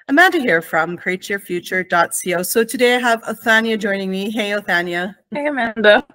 Amanda here from createyourfuture.co. So today I have Othania joining me. Hey, Othania. Hey, Amanda.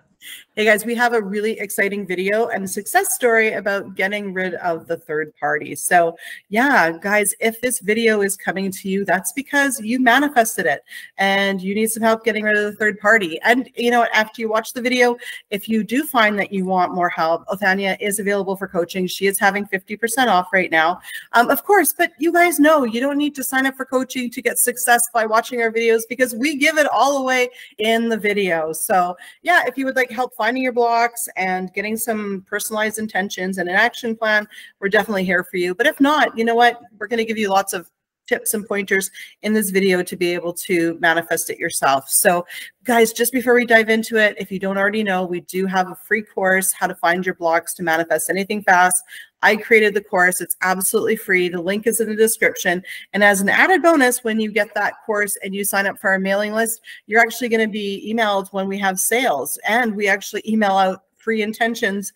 Hey guys, we have a really exciting video and a success story about getting rid of the third party. So yeah, guys, if this video is coming to you, that's because you manifested it and you need some help getting rid of the third party. And you know, after you watch the video, if you do find that you want more help, Othania is available for coaching. She is having 50% off right now. Of course, but you guys know you don't need to sign up for coaching to get success by watching our videos because we give it all away in the video. So yeah, if you would like help finding your blocks and getting some personalized intentions and an action plan, we're definitely here for you. But if not, you know what? We're going to give you lots of tips and pointers in this video to be able to manifest it yourself. So guys, just before we dive into it, if you don't already know, we do have a free course, how to find your blocks to manifest anything fast. I created the course. It's absolutely free. The link is in the description. And as an added bonus, when you get that course and you sign up for our mailing list, you're actually going to be emailed when we have sales. And we actually email out free intentions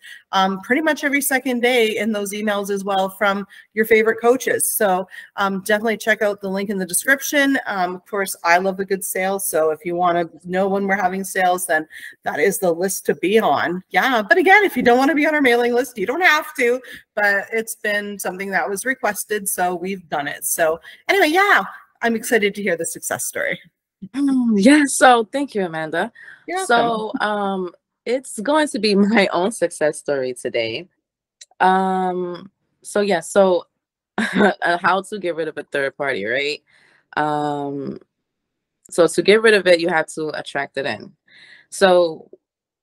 pretty much every second day in those emails as well from your favorite coaches. So definitely check out the link in the description. Of course, I love a good sale. So if you want to know when we're having sales, then that is the list to be on. Yeah. But again, if you don't want to be on our mailing list, you don't have to, but it's been something that was requested. So we've done it. So anyway, yeah, I'm excited to hear the success story. Yeah. So thank you, Amanda. You're so it's going to be my own success story today. So how to get rid of a third party, right? So to get rid of it, you have to attract it in. So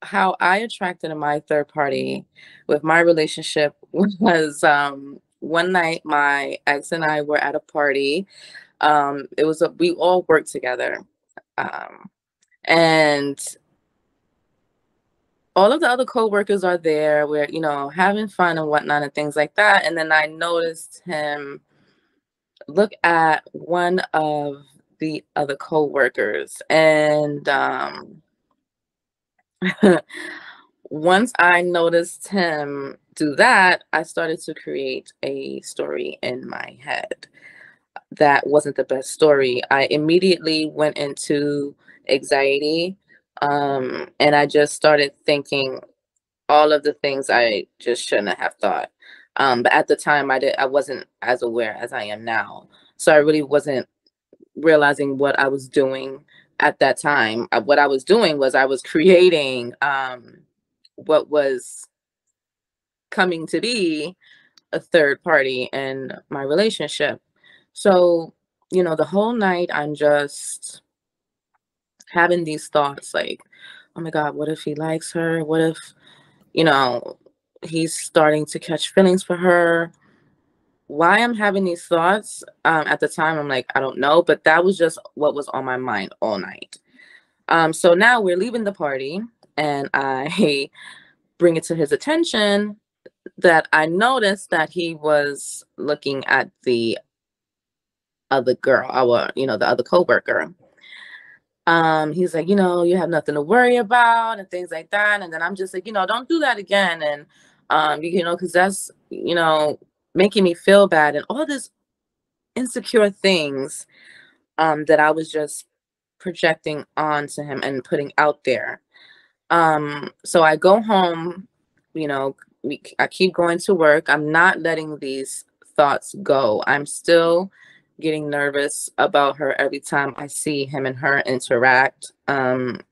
how I attracted my third party with my relationship was one night my ex and I were at a party. We all worked together. And all of the other co-workers are there. We're, having fun and whatnot and things like that. And then I noticed him look at one of the other co-workers. And once I noticed him do that, I started to create a story in my head. That wasn't the best story. I immediately went into anxiety. And I just started thinking all of the things I just shouldn't have thought. But at the time I wasn't as aware as I am now. So I really wasn't realizing what I was doing at that time. What I was doing was I was creating what was coming to be a third party in my relationship. So, the whole night I'm just having these thoughts like, oh my God, what if he likes her? What if, he's starting to catch feelings for her? Why I'm having these thoughts at the time, I'm like, I don't know, but that was just what was on my mind all night. So now we're leaving the party and I bring it to his attention that I noticed that he was looking at the other girl, the other coworker. He's like, you have nothing to worry about and things like that. And then I'm just like, don't do that again. And, because that's, making me feel bad and all this insecure things that I was just projecting onto him and putting out there. So I go home, I keep going to work. I'm not letting these thoughts go. I'm still getting nervous about her every time I see him and her interact. And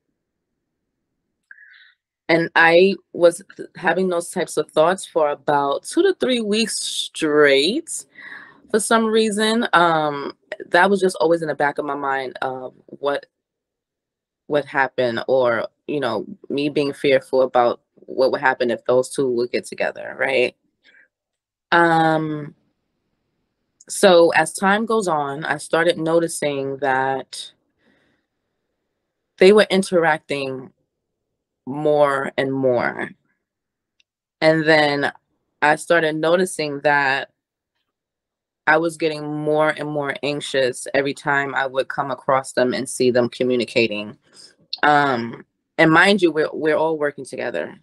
I was having those types of thoughts for about 2 to 3 weeks straight. For some reason, that was just always in the back of my mind of what happened, or me being fearful about what would happen if those two would get together, right? So as time goes on, I started noticing that they were interacting more and more. And then I started noticing that I was getting more and more anxious every time I would come across them and see them communicating. And mind you, we're all working together.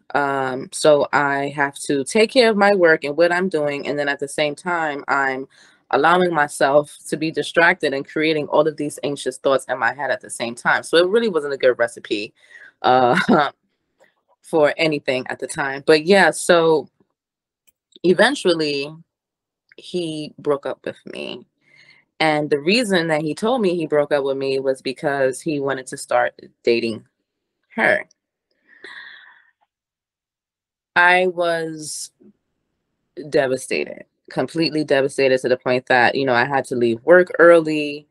So I have to take care of my work and what I'm doing. And then at the same time, I'm allowing myself to be distracted and creating all of these anxious thoughts in my head at the same time. So it really wasn't a good recipe for anything at the time. But yeah, so eventually he broke up with me. And the reason that he told me he broke up with me was because he wanted to start dating her. I was devastated, completely devastated, to the point that, you know, I had to leave work early.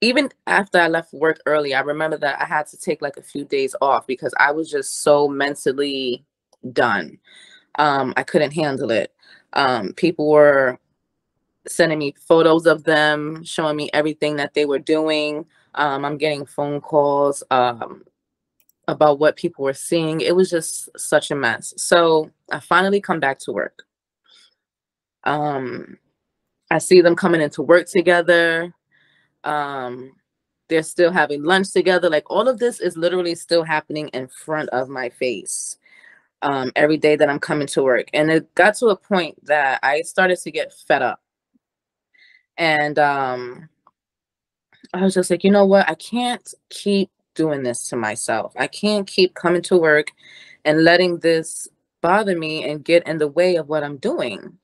Even after I left work early, I remember that I had to take like a few days off because I was just so mentally done. I couldn't handle it. People were sending me photos of them, showing me everything that they were doing. I'm getting phone calls about what people were seeing. It was just such a mess. So I finally come back to work. I see them coming into work together. They're still having lunch together. Like, all of this is literally still happening in front of my face every day that I'm coming to work. And it got to a point that I started to get fed up. And I was just like, you know what? I can't keep doing this to myself. I can't keep coming to work and letting this bother me and get in the way of what I'm doing.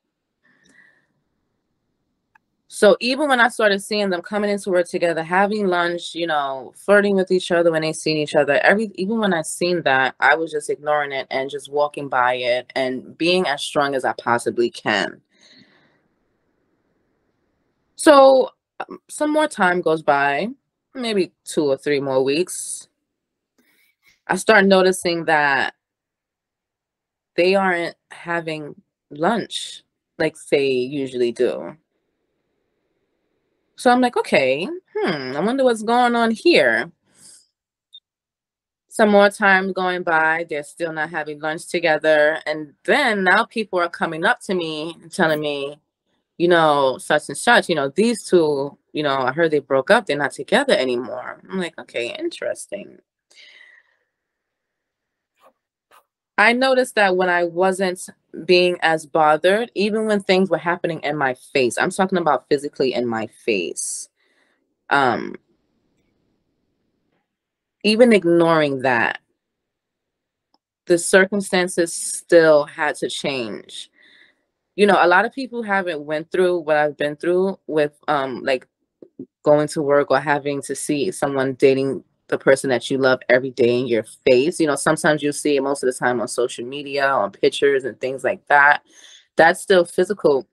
So even when I started seeing them coming into work together, having lunch, you know, flirting with each other when they seen each other, even when I seen that, I was just ignoring it and just walking by it and being as strong as I possibly can. So some more time goes by, maybe 2 or 3 more weeks. I start noticing that they aren't having lunch like they usually do. So I'm like, okay, I wonder what's going on here. Some more time going by, they're still not having lunch together. And then now people are coming up to me and telling me, you know, such and such, you know, these two, you know, I heard they broke up. They're not together anymore. I'm like, okay, interesting. I noticed that when I wasn't being as bothered, even when things were happening in my face, I'm talking about physically in my face, even ignoring that, the circumstances still had to change. You know, a lot of people haven't went through what I've been through with like going to work or having to see someone dating the person that you love every day in your face. You know, sometimes you see it most of the time on social media, on pictures and things like that. That's still physical,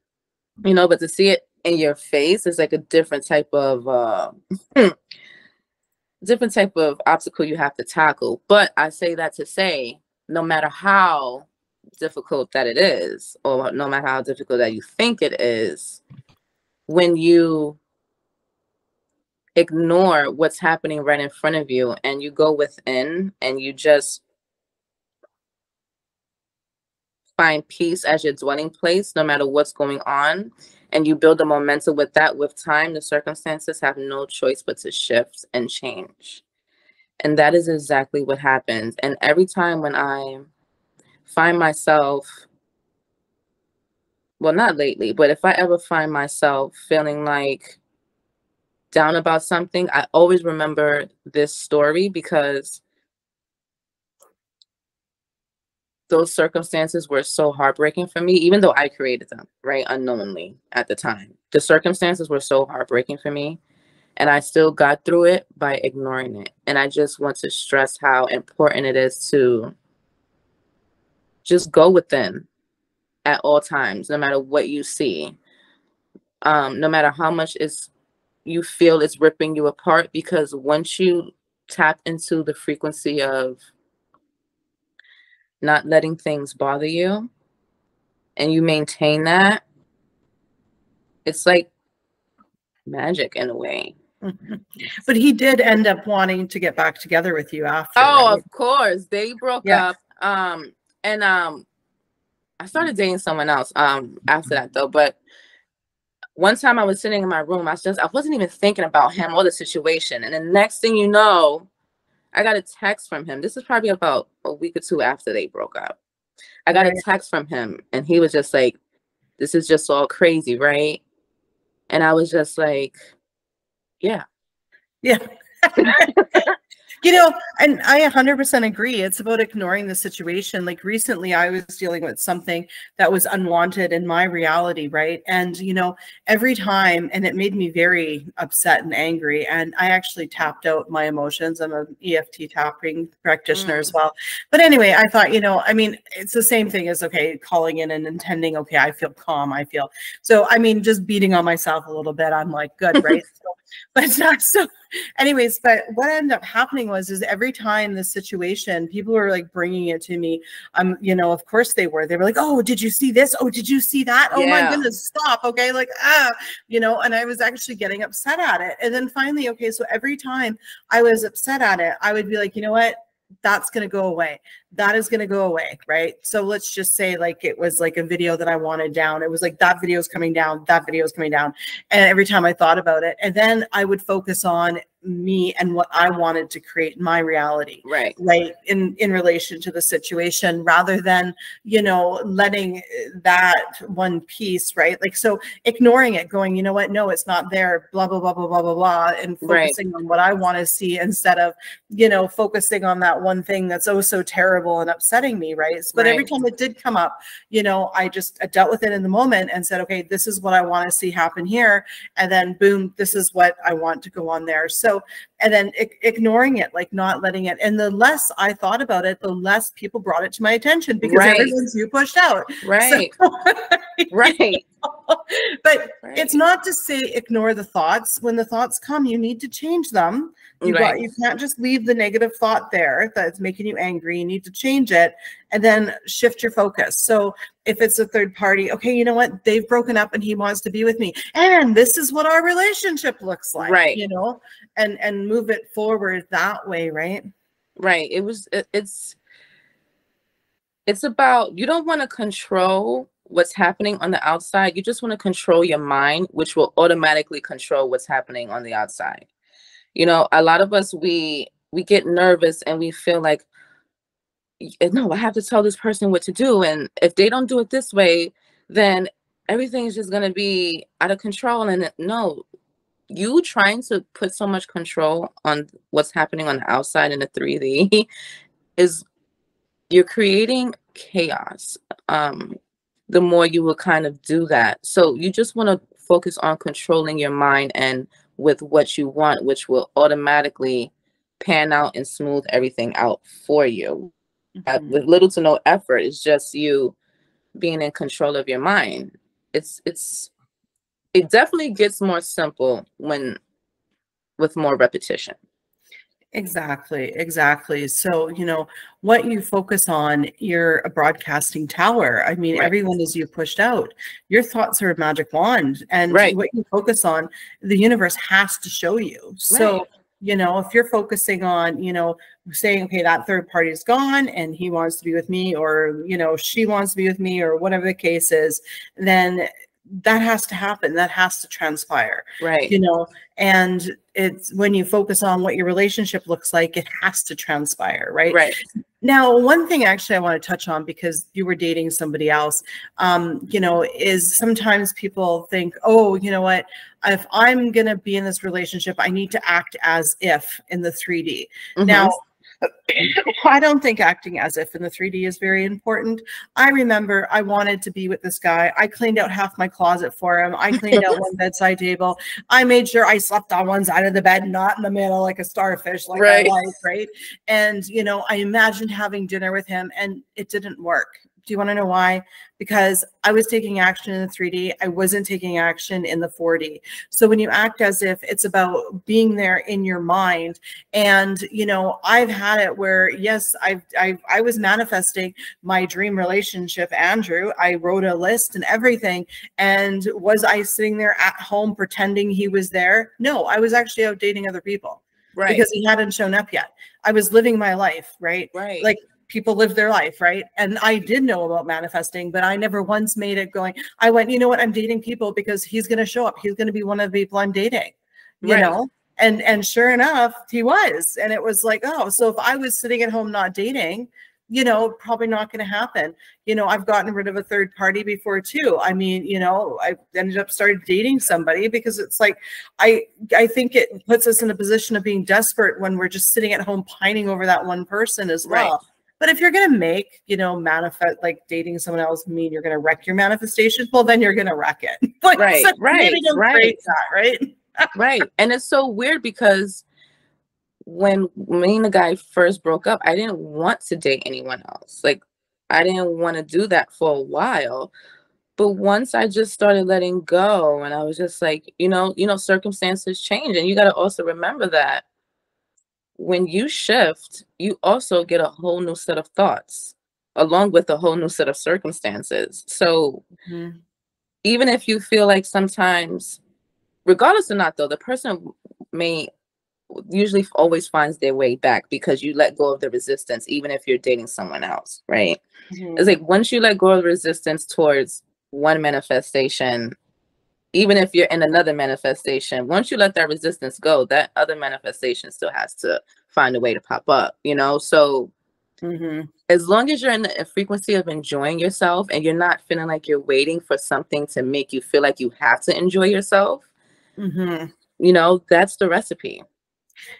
you know, but to see it in your face is like a different type of different type of obstacle you have to tackle. But I say that to say, no matter how difficult that it is, or no matter how difficult that you think it is, when you ignore what's happening right in front of you and you go within and you just find peace as your dwelling place, no matter what's going on, and you build a momentum with that, with time, the circumstances have no choice but to shift and change. And that is exactly what happens. And every time when I find myself, well, not lately, but if I ever find myself feeling like down about something, I always remember this story, because those circumstances were so heartbreaking for me, even though I created them, right? Unknowingly at the time. The circumstances were so heartbreaking for me, and I still got through it by ignoring it. And I just want to stress how important it is to just go within at all times, no matter what you see, no matter how much you feel it's ripping you apart, because once you tap into the frequency of not letting things bother you and you maintain that, it's like magic in a way. But he did end up wanting to get back together with you after. Oh, right? of course. They broke up. And I started dating someone else after that though. But one time I was sitting in my room, I wasn't even thinking about him or the situation. And the next thing you know, I got a text from him. This is probably about a week or two after they broke up. I got a text from him, and he was just like, This is just all crazy, right? And I was just like, yeah. Yeah. You know, and I 100% agree. It's about ignoring the situation. Like recently, I was dealing with something that was unwanted in my reality, right? And, you know, every time, and it made me very upset and angry. And I actually tapped out my emotions. I'm an EFT tapping practitioner as well. But anyway, I thought, you know, I mean, it's the same thing as, okay, calling in and intending, okay, I feel calm. I feel, so, I mean, just beating on myself a little bit. I'm like, good, right? So anyways, but what ended up happening is every time this situation, people were like bringing it to me. You know, of course they were like, oh, did you see this? Oh, did you see that? Oh my goodness, stop. Okay. Like, you know, and I was actually getting upset at it. And then finally, okay, so every time I was upset at it, I would be like, you know what? That's going to go away. That is going to go away. Right. So let's just say like it was like a video that I wanted down. It was like that video is coming down. That video is coming down. And every time I thought about it, and then I would focus on me and what I wanted to create in my reality. Right. In relation to the situation, rather than, you know, letting that one piece, right. Like, so ignoring it, going, you know what? No, it's not there, blah, blah, blah, blah, blah, blah, blah. And focusing on what I want to see instead of, you know, focusing on that one thing that's oh so terrible and upsetting me. Right. But every time it did come up, you know, I dealt with it in the moment and said, okay, this is what I want to see happen here. And then boom, this is what I want to go on there. So, and then ignoring it, like not letting it. And the less I thought about it, the less people brought it to my attention, because everyone's you pushed out. Right. So, right. But it's not to say ignore the thoughts. When the thoughts come, you need to change them. You can't just leave the negative thought there that's making you angry. You need to change it and then shift your focus. So if it's a third party, okay, you know what? They've broken up and he wants to be with me. And this is what our relationship looks like, right? You know, and move it forward that way, right? Right. It's about, you don't want to control what's happening on the outside. You just want to control your mind, which will automatically control what's happening on the outside. You know, a lot of us, we get nervous and we feel like, no, I have to tell this person what to do. And if they don't do it this way, then everything is just going to be out of control. And no, you trying to put so much control on what's happening on the outside in the 3D is, you're creating chaos. The more you will kind of do that. So you just want to focus on controlling your mind and with what you want, which will automatically pan out and smooth everything out for you. With little to no effort. It's just you being in control of your mind. It definitely gets more simple with more repetition. Exactly. So, you know, what you focus on, you're a broadcasting tower. I mean, everyone is you pushed out. Your thoughts are a magic wand. And what you focus on, the universe has to show you. So, you know, if you're focusing on, you know, saying, okay, that third party is gone and he wants to be with me, or, you know, she wants to be with me, or whatever the case is, then that has to happen. That has to transpire. Right. You know, and it's when you focus on what your relationship looks like, it has to transpire. Right. Right. Now, one thing actually I want to touch on, because you were dating somebody else, you know, is sometimes people think, oh, you know what, if I'm going to be in this relationship, I need to act as if in the 3D. Now, I don't think acting as if in the 3D is very important. I remember I wanted to be with this guy. I cleaned out half my closet for him. I cleaned out one bedside table. I made sure I slept on one side of the bed, not in the middle like a starfish, like I like, right? And, you know, I imagined having dinner with him and it didn't work. Do you want to know why? Because I was taking action in the 3D. I wasn't taking action in the 4D. So when you act as if, it's about being there in your mind. And, you know, I've had it where, yes, I was manifesting my dream relationship, Andrew. I wrote a list and everything. And was I sitting there at home pretending he was there? No, I was actually out dating other people. Right. Because he hadn't shown up yet. I was living my life, right? Right. Like, people live their life, right? And I did know about manifesting, but I never once made it going, I went, you know what, I'm dating people because he's going to show up. He's going to be one of the people I'm dating, you know? And sure enough, he was. And it was like, oh, so if I was sitting at home not dating, you know, probably not going to happen. You know, I've gotten rid of a third party before too. I mean, you know, I ended up started dating somebody because it's like, I think it puts us in a position of being desperate when we're just sitting at home pining over that one person as well. Right. But if you're going to make, you know, manifest, like dating someone else mean you're going to wreck your manifestation, well, then you're going to wreck it. Like, Right, so right, maybe don't right. create that, right? Right. And it's so weird because when me and the guy first broke up, I didn't want to date anyone else. Like, I didn't want to do that for a while. But once I just started letting go, and I was just like, you know, circumstances change. And you got to also remember that when you shift, you also get a whole new set of thoughts along with a whole new set of circumstances. So even if you feel like sometimes, regardless or not, though, the person may usually always finds their way back because you let go of the resistance, even if you're dating someone else, right? It's like once you let go of the resistance towards one manifestation, even if you're in another manifestation, once you let that resistance go, that other manifestation still has to find a way to pop up, you know? So as long as you're in a frequency of enjoying yourself and you're not feeling like you're waiting for something to make you feel like you have to enjoy yourself, you know, that's the recipe.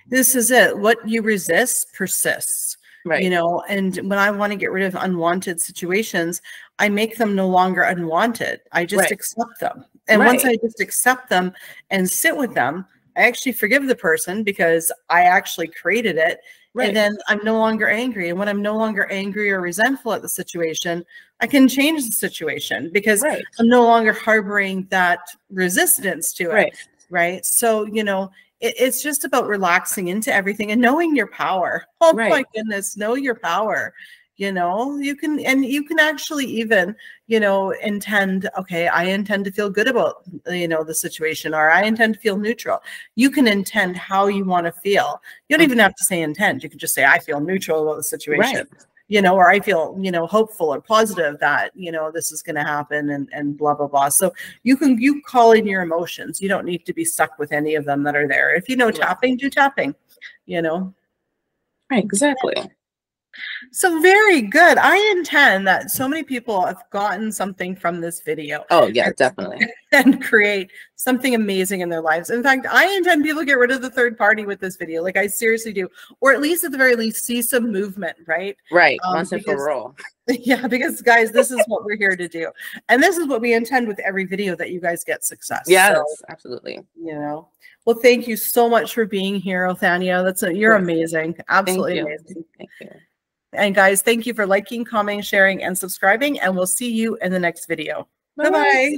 This is it. What you resist persists. Right. You know, and when I want to get rid of unwanted situations, I make them no longer unwanted. I just accept them. And once I just accept them and sit with them, I actually forgive the person because I actually created it. And then I'm no longer angry. And when I'm no longer angry or resentful at the situation, I can change the situation because I'm no longer harboring that resistance to it. Right. So, you know, it's just about relaxing into everything and knowing your power. Oh my goodness, know your power. You know, you can actually even, you know, intend, okay, I intend to feel good about, you know, the situation, or I intend to feel neutral. You can intend how you want to feel. You don't even have to say intend. You can just say, I feel neutral about the situation. You know, or I feel, you know, hopeful or positive that, you know, this is going to happen and blah, blah, blah. So you call in your emotions. You don't need to be stuck with any of them that are there. If you know tapping, do tapping, you know. Right, exactly. So very good. I intend that so many people have gotten something from this video. Oh yeah, definitely. And create something amazing in their lives. In fact, I intend people to get rid of the third party with this video. Like I seriously do. Or at least at the very least, see some movement, right? Right, once and for all. Yeah, because guys, this is what we're here to do. And this is what we intend with every video, that you guys get success. Yes, so, absolutely. You know, well, thank you so much for being here, Othania. You're amazing. Absolutely amazing. Thank you. And guys, thank you for liking, commenting, sharing, and subscribing. And we'll see you in the next video. Bye-bye.